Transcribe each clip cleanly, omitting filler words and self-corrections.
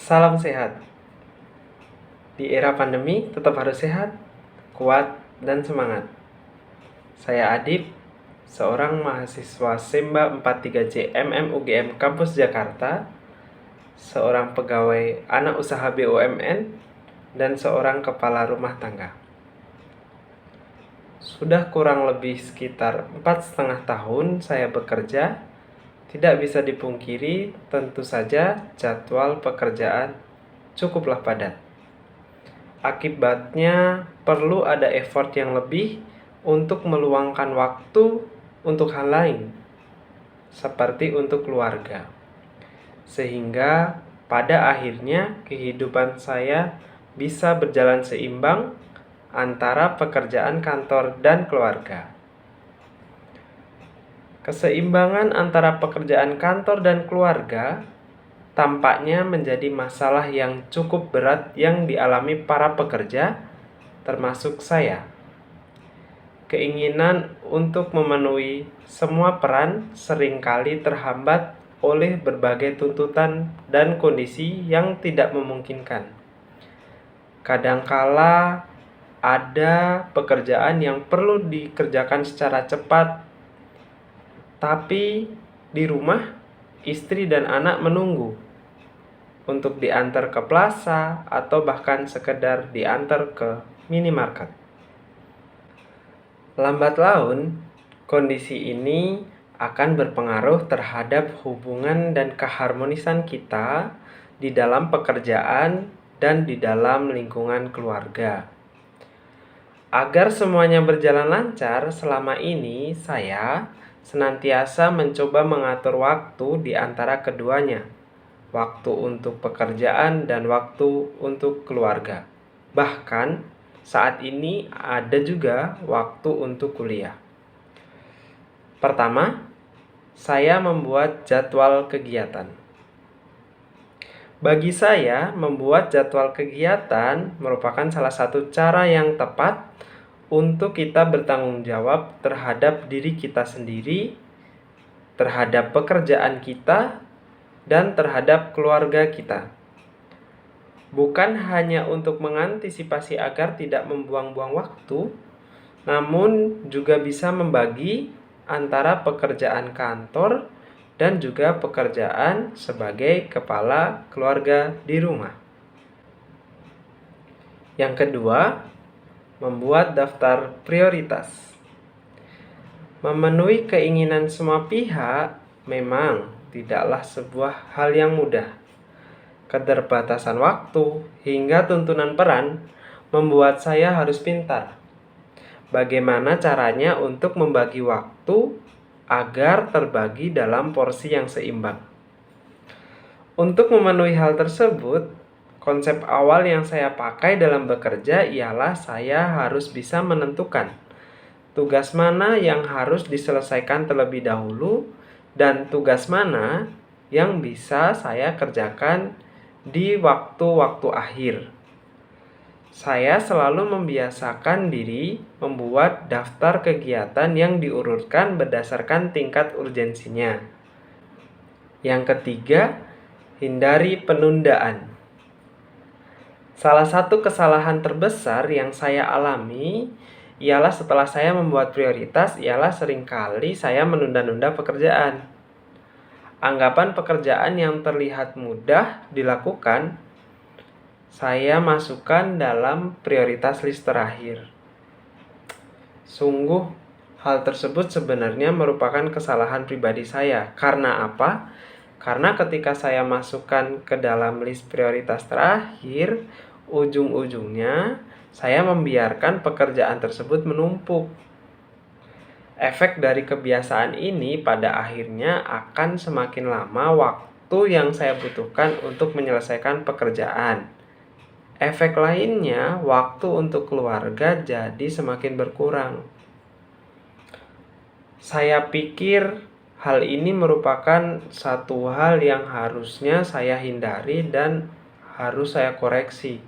Salam sehat. Di era pandemi, tetap harus sehat, kuat, dan semangat. Saya Adib, seorang mahasiswa Semba 43J UGM Kampus Jakarta, seorang pegawai anak usaha BUMN, dan seorang kepala rumah tangga. Sudah kurang lebih sekitar 4,5 tahun saya bekerja. Tidak bisa dipungkiri, tentu saja jadwal pekerjaan cukuplah padat. Akibatnya perlu ada effort yang lebih untuk meluangkan waktu untuk hal lain, seperti untuk keluarga. Sehingga pada akhirnya kehidupan saya bisa berjalan seimbang antara pekerjaan kantor dan keluarga. Keseimbangan antara pekerjaan kantor dan keluarga tampaknya menjadi masalah yang cukup berat yang dialami para pekerja, termasuk saya. Keinginan untuk memenuhi semua peran seringkali terhambat oleh berbagai tuntutan dan kondisi yang tidak memungkinkan. Kadangkala ada pekerjaan yang perlu dikerjakan secara cepat, tapi di rumah istri dan anak menunggu untuk diantar ke plaza atau bahkan sekedar diantar ke minimarket. Lambat laun, kondisi ini akan berpengaruh terhadap hubungan dan keharmonisan kita di dalam pekerjaan dan di dalam lingkungan keluarga. Agar semuanya berjalan lancar, selama ini saya senantiasa mencoba mengatur waktu di antara keduanya. Waktu untuk pekerjaan dan waktu untuk keluarga. Bahkan saat ini ada juga waktu untuk kuliah. Pertama, saya membuat jadwal kegiatan. Bagi saya, membuat jadwal kegiatan merupakan salah satu cara yang tepat untuk kita bertanggung jawab terhadap diri kita sendiri, terhadap pekerjaan kita, dan terhadap keluarga kita. Bukan hanya untuk mengantisipasi agar tidak membuang-buang waktu, namun juga bisa membagi antara pekerjaan kantor dan juga pekerjaan sebagai kepala keluarga di rumah. Yang kedua, membuat daftar prioritas. Memenuhi keinginan semua pihak memang tidaklah sebuah hal yang mudah. Keterbatasan waktu hingga tuntunan peran membuat saya harus pintar. Bagaimana caranya untuk membagi waktu agar terbagi dalam porsi yang seimbang. Untuk memenuhi hal tersebut, konsep awal yang saya pakai dalam bekerja ialah saya harus bisa menentukan tugas mana yang harus diselesaikan terlebih dahulu dan tugas mana yang bisa saya kerjakan di waktu-waktu akhir. Saya selalu membiasakan diri membuat daftar kegiatan yang diurutkan berdasarkan tingkat urgensinya. Yang ketiga, hindari penundaan. Salah satu kesalahan terbesar yang saya alami ialah setelah saya membuat prioritas ialah seringkali saya menunda-nunda pekerjaan. Anggapan pekerjaan yang terlihat mudah dilakukan, saya masukkan dalam prioritas list terakhir. Sungguh, hal tersebut sebenarnya merupakan kesalahan pribadi saya. Karena apa? Karena ketika saya masukkan ke dalam list prioritas terakhir, ujung-ujungnya saya membiarkan pekerjaan tersebut menumpuk. Efek dari kebiasaan ini pada akhirnya akan semakin lama waktu yang saya butuhkan untuk menyelesaikan pekerjaan. Efek lainnya, waktu untuk keluarga jadi semakin berkurang. Saya pikir hal ini merupakan satu hal yang harusnya saya hindari dan harus saya koreksi.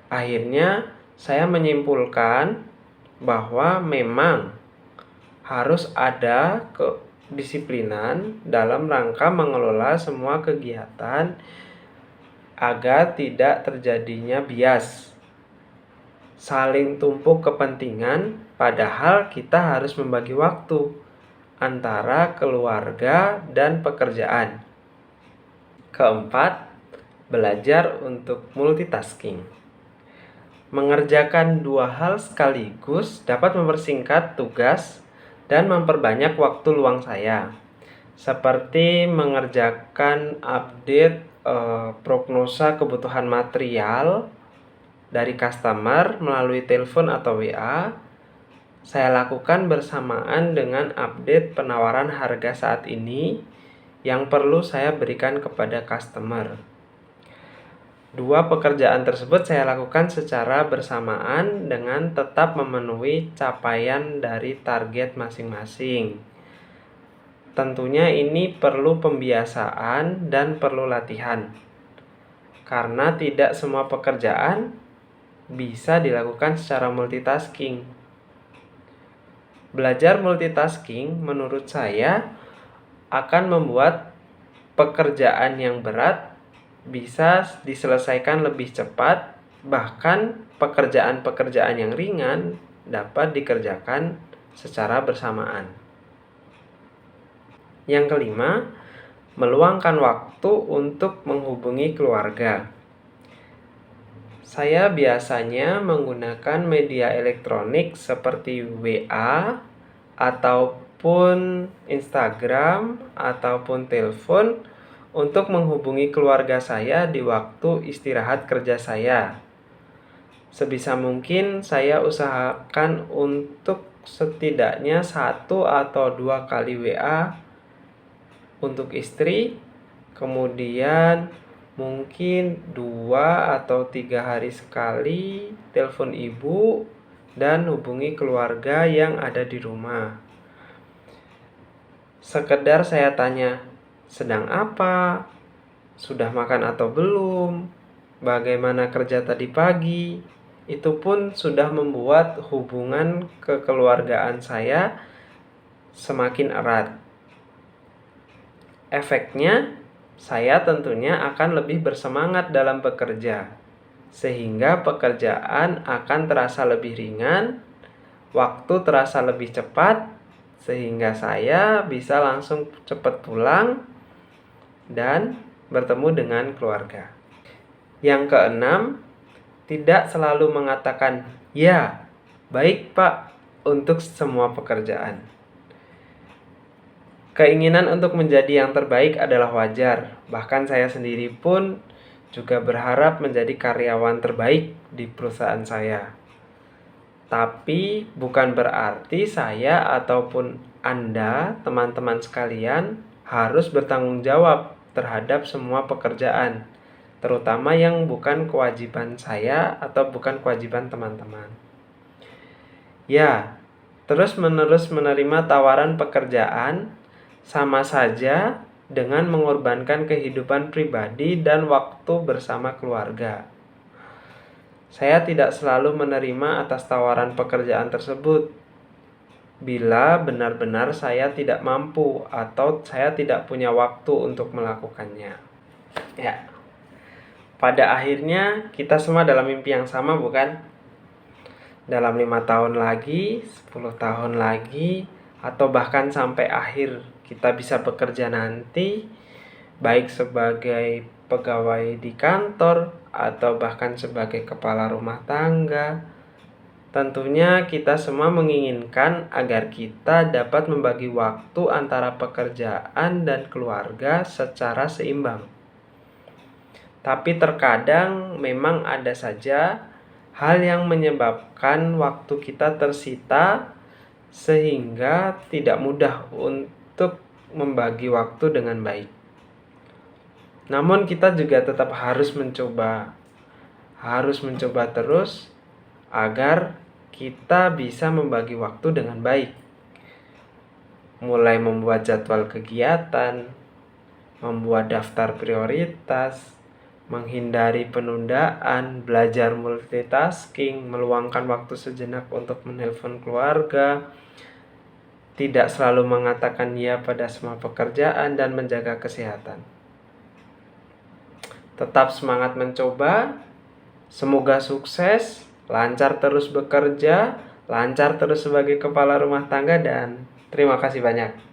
Akhirnya, saya menyimpulkan bahwa memang harus ada kedisiplinan dalam rangka mengelola semua kegiatan agar tidak terjadinya bias, saling tumpuk kepentingan, padahal kita harus membagi waktu antara keluarga dan pekerjaan. Keempat, belajar untuk multitasking. Mengerjakan dua hal sekaligus dapat mempersingkat tugas dan memperbanyak waktu luang saya, seperti mengerjakan update prognosa kebutuhan material dari customer melalui telepon atau WA. Saya lakukan bersamaan dengan update penawaran harga saat ini yang perlu saya berikan kepada customer. Dua pekerjaan tersebut saya lakukan secara bersamaan dengan tetap memenuhi capaian dari target masing-masing. Tentunya ini perlu pembiasaan dan perlu latihan, karena tidak semua pekerjaan bisa dilakukan secara multitasking. Belajar multitasking menurut saya akan membuat pekerjaan yang berat bisa diselesaikan lebih cepat, bahkan pekerjaan-pekerjaan yang ringan dapat dikerjakan secara bersamaan. Yang kelima, meluangkan waktu untuk menghubungi keluarga. Saya biasanya menggunakan media elektronik seperti WA ataupun Instagram ataupun telepon untuk menghubungi keluarga saya di waktu istirahat kerja saya. Sebisa mungkin saya usahakan untuk setidaknya 1 atau 2 kali WA untuk istri, kemudian mungkin 2 atau 3 hari sekali telepon ibu dan hubungi keluarga yang ada di rumah. Sekedar saya tanya, sedang apa? Sudah makan atau belum? Bagaimana kerja tadi pagi? Itu pun sudah membuat hubungan kekeluargaan saya semakin erat. Efeknya, saya tentunya akan lebih bersemangat dalam bekerja, sehingga pekerjaan akan terasa lebih ringan, waktu terasa lebih cepat, sehingga saya bisa langsung cepat pulang dan bertemu dengan keluarga. Yang keenam, tidak selalu mengatakan "ya, baik Pak" untuk semua pekerjaan. Keinginan untuk menjadi yang terbaik adalah wajar. Bahkan saya sendiri pun juga berharap menjadi karyawan terbaik di perusahaan saya. Tapi bukan berarti saya ataupun Anda, teman-teman sekalian, harus bertanggung jawab terhadap semua pekerjaan, terutama yang bukan kewajiban saya atau bukan kewajiban teman-teman. Ya, terus-menerus menerima tawaran pekerjaan sama saja dengan mengorbankan kehidupan pribadi dan waktu bersama keluarga. Saya tidak selalu menerima atas tawaran pekerjaan tersebut bila benar-benar saya tidak mampu atau saya tidak punya waktu untuk melakukannya. Ya, pada akhirnya kita semua dalam mimpi yang sama, bukan? Dalam 5 tahun lagi, 10 tahun lagi, atau bahkan sampai akhir kita bisa bekerja nanti, baik sebagai pegawai di kantor atau bahkan sebagai kepala rumah tangga. Tentunya kita semua menginginkan agar kita dapat membagi waktu antara pekerjaan dan keluarga secara seimbang. Tapi terkadang memang ada saja hal yang menyebabkan waktu kita tersita sehingga tidak mudah untuk membagi waktu dengan baik. Namun kita juga tetap harus mencoba terus agar kita bisa membagi waktu dengan baik. Mulai membuat jadwal kegiatan, membuat daftar prioritas, menghindari penundaan, belajar multitasking, meluangkan waktu sejenak untuk menelpon keluarga, tidak selalu mengatakan ya pada semua pekerjaan, dan menjaga kesehatan. Tetap semangat mencoba, semoga sukses, lancar terus bekerja, lancar terus sebagai kepala rumah tangga, dan terima kasih banyak.